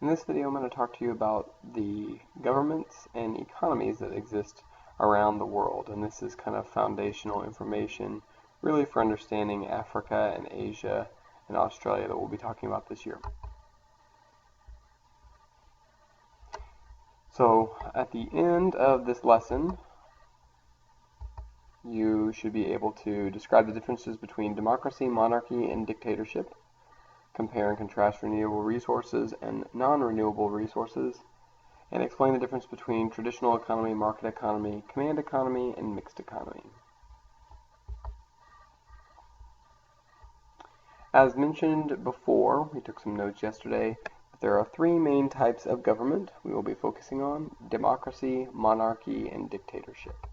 In this video, I'm going to talk to you about the governments and economies that exist around the world. And this is kind of foundational information really for understanding Africa and Asia and Australia that we'll be talking about this year. So at the end of this lesson, you should be able to describe the differences between democracy, monarchy, and dictatorship, compare and contrast renewable resources and non-renewable resources, and explain the difference between traditional economy, market economy, command economy, and mixed economy. As mentioned before, we took some notes yesterday, there are three main types of government we will be focusing on: democracy, monarchy, and dictatorship.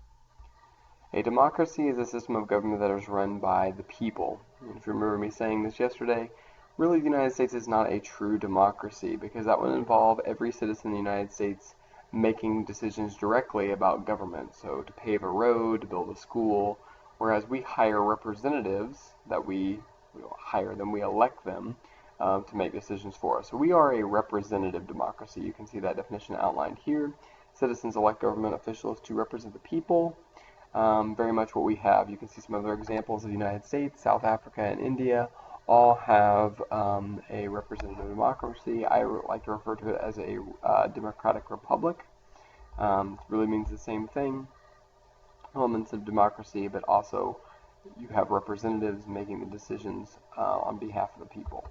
A democracy is a system of government that is run by the people. And if you remember me saying this yesterday, really the United States is not a true democracy, because that would involve every citizen in the United States making decisions directly about government. So to pave a road, to build a school, whereas we hire representatives that we hire them, we elect them to make decisions for us. So we are a representative democracy. You can see that definition outlined here. Citizens elect government officials to represent the people. Very much what we have. You can see some other examples of the United States, South Africa, and India all have a representative democracy. I like to refer to it as a democratic republic. It really means the same thing. Elements of democracy, but also you have representatives making the decisions on behalf of the people.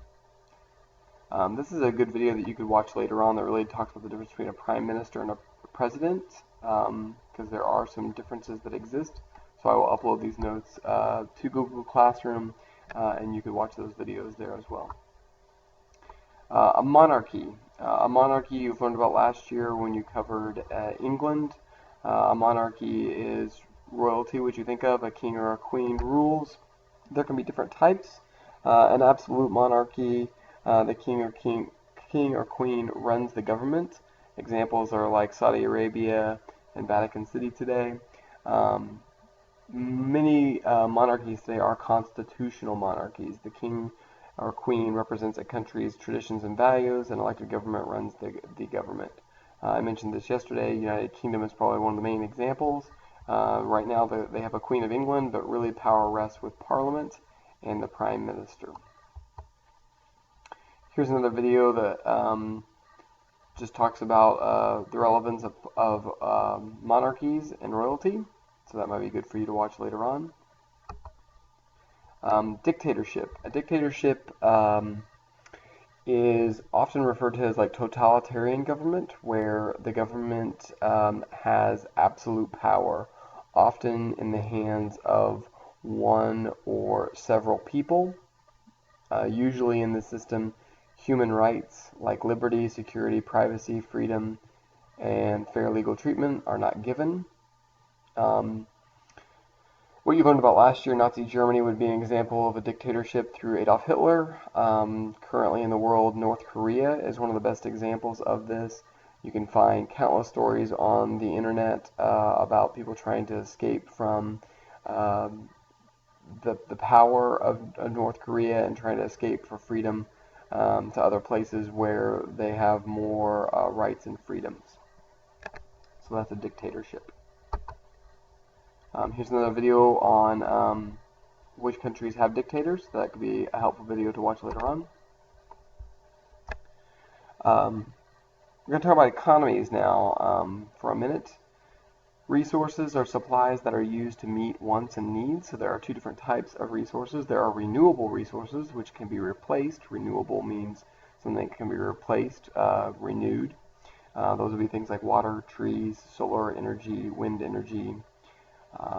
This is a good video that you could watch later on that really talks about the difference between a prime minister and a president, because there are some differences that exist. So I will upload these notes to Google Classroom, and you could watch those videos there as well. A monarchy. A monarchy you've learned about last year when you covered England. A monarchy is royalty, which you think of, a king or a queen rules. There can be different types. An absolute monarchy, the king or queen runs the government. Examples are like Saudi Arabia and Vatican City today. Many monarchies today are constitutional monarchies. The king or queen represents a country's traditions and values, and elected government runs the government. I mentioned this yesterday. United Kingdom is probably one of the main examples. Right now they have a Queen of England, but really power rests with Parliament and the Prime Minister. Here's another video that just talks about the relevance of monarchies and royalty, so that might be good for you to watch later on. Dictatorship. A dictatorship is often referred to as like totalitarian government, where the government has absolute power, often in the hands of one or several people. Usually in the system, human rights like liberty, security, privacy, freedom, and fair legal treatment are not given. What you learned about last year, Nazi Germany would be an example of a dictatorship through Adolf Hitler. Currently in the world, North Korea is one of the best examples of this. You can find countless stories on the internet about people trying to escape from the power of North Korea and trying to escape for freedom to other places where they have more rights and freedoms. So that's a dictatorship. Here's another video on which countries have dictators. That could be a helpful video to watch later on. We're going to talk about economies now for a minute. Resources are supplies that are used to meet wants and needs. So there are two different types of resources. There are renewable resources, which can be replaced. Renewable means something that can be replaced, renewed. Those would be things like water, trees, solar energy, wind energy.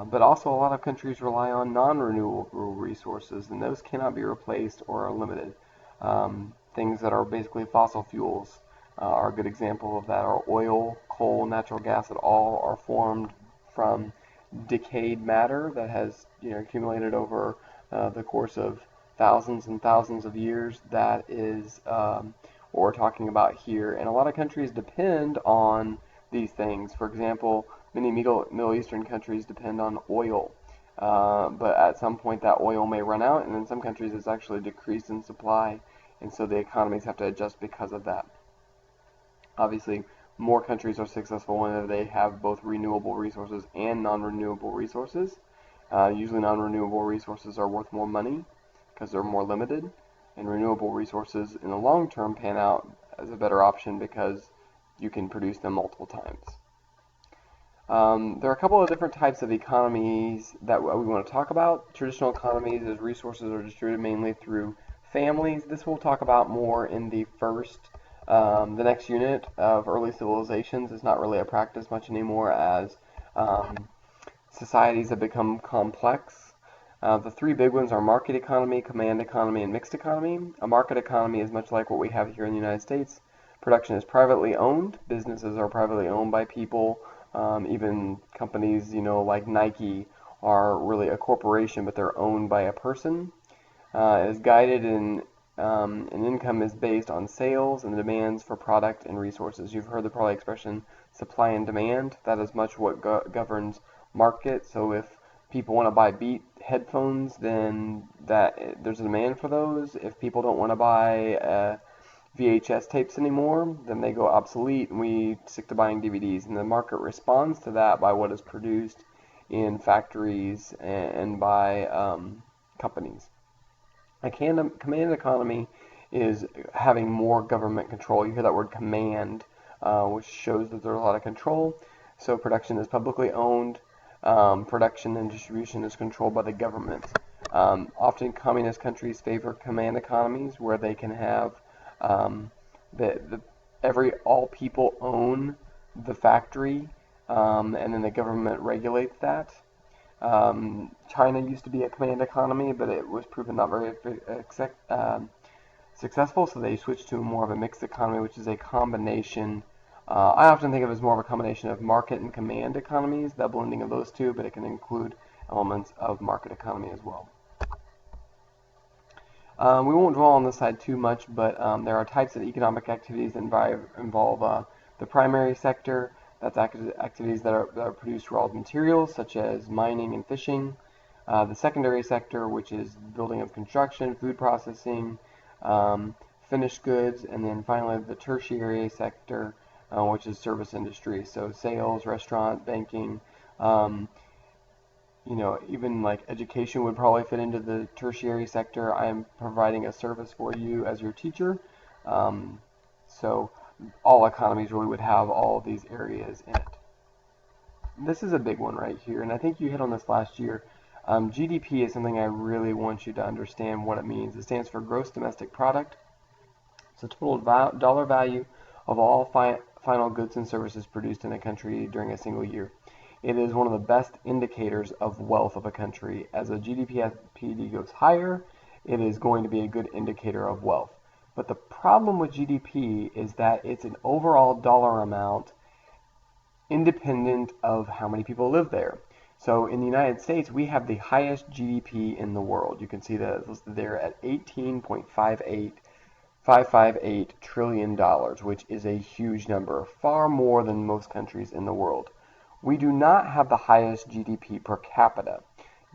But also a lot of countries rely on non-renewable resources, and those cannot be replaced or are limited. Things that are basically fossil fuels are a good example of that. Are oil, coal, natural gas, that all are formed from decayed matter that has accumulated over the course of thousands and thousands of years. That is what we're talking about here. And a lot of countries depend on these things. For example, many Middle Eastern countries depend on oil, but at some point that oil may run out, and in some countries it's actually decreased in supply, and so the economies have to adjust because of that. Obviously, more countries are successful when they have both renewable resources and non-renewable resources. Usually non-renewable resources are worth more money because they're more limited, and renewable resources in the long term pan out as a better option because you can produce them multiple times. There are a couple of different types of economies that we want to talk about. Traditional economies, as resources are distributed mainly through families. This we'll talk about more in the next unit of early civilizations. It's not really a practice much anymore as societies have become complex. The three big ones are market economy, command economy, and mixed economy. A market economy is much like what we have here in the United States. Production is privately owned. Businesses are privately owned by people. Even companies, like Nike are really a corporation, but they're owned by a person. It is guided and income is based on sales and the demands for product and resources. You've heard the probably expression supply and demand. That is much what governs market. So if people want to buy Beat headphones, then there's a demand for those. If people don't want to buy VHS tapes anymore, then they go obsolete and we stick to buying DVDs. And the market responds to that by what is produced in factories and by companies. A command economy is having more government control. You hear that word command, which shows that there's a lot of control. So production is publicly owned. Production and distribution is controlled by the government. Often communist countries favor command economies where they can have all people own the factory, and then the government regulates that. China used to be a command economy, but it was proven not very successful, so they switched to more of a mixed economy, which is a combination. I often think of it as more of a combination of market and command economies, the blending of those two, but it can include elements of market economy as well. We won't dwell on this side too much, but there are types of economic activities that involve the primary sector. That's activities that are produced raw materials, such as mining and fishing. The secondary sector, which is building of construction, food processing, finished goods, and then finally the tertiary sector, which is service industry. So sales, restaurant, banking, even like education would probably fit into the tertiary sector. I am providing a service for you as your teacher. So all economies really would have all of these areas in it. This is a big one right here, and I think you hit on this last year. GDP is something I really want you to understand what it means. It stands for Gross Domestic Product. It's the total dollar value of all final goods and services produced in a country during a single year. It is one of the best indicators of wealth of a country. As a GDP goes higher, it is going to be a good indicator of wealth. But the problem with GDP is that it's an overall dollar amount independent of how many people live there. So in the United States, we have the highest GDP in the world. You can see that it's listed there at $18.558 trillion, which is a huge number, far more than most countries in the world. We do not have the highest GDP per capita.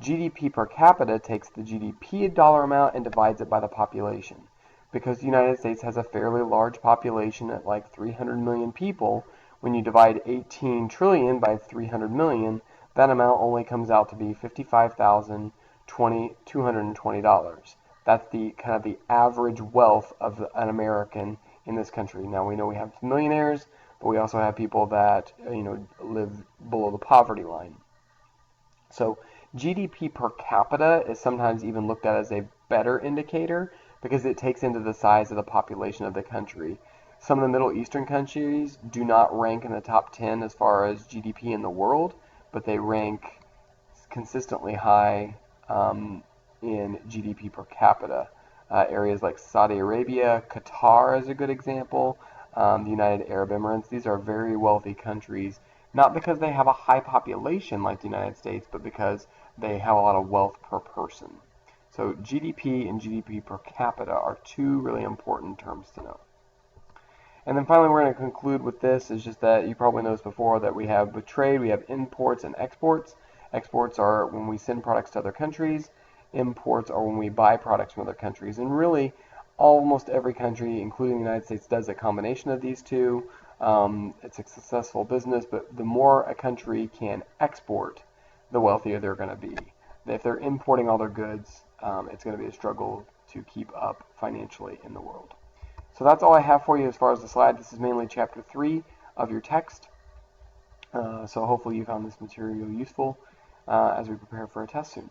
GDP per capita takes the GDP dollar amount and divides it by the population. Because the United States has a fairly large population at like 300 million people, when you divide 18 trillion by 300 million, that amount only comes out to be $55,220. That's the kind of the average wealth of an American in this country. Now we know we have millionaires, but we also have people that live below the poverty line. So GDP per capita is sometimes even looked at as a better indicator because it takes into the size of the population of the country. Some of the Middle Eastern countries do not rank in the top 10 as far as GDP in the world, but they rank consistently high in GDP per capita. Areas like Saudi Arabia, Qatar is a good example, the United Arab Emirates. These are very wealthy countries, not because they have a high population like the United States, but because they have a lot of wealth per person. So GDP and GDP per capita are two really important terms to know. And then finally, we're going to conclude with this, is just that you probably noticed before that we have with trade, we have imports and exports. Exports are when we send products to other countries. Imports are when we buy products from other countries. And really, almost every country, including the United States, does a combination of these two. It's a successful business, but the more a country can export, the wealthier they're going to be. If they're importing all their goods, it's going to be a struggle to keep up financially in the world. So that's all I have for you as far as the slide. This is mainly chapter 3 of your text. So hopefully you found this material useful as we prepare for a test soon.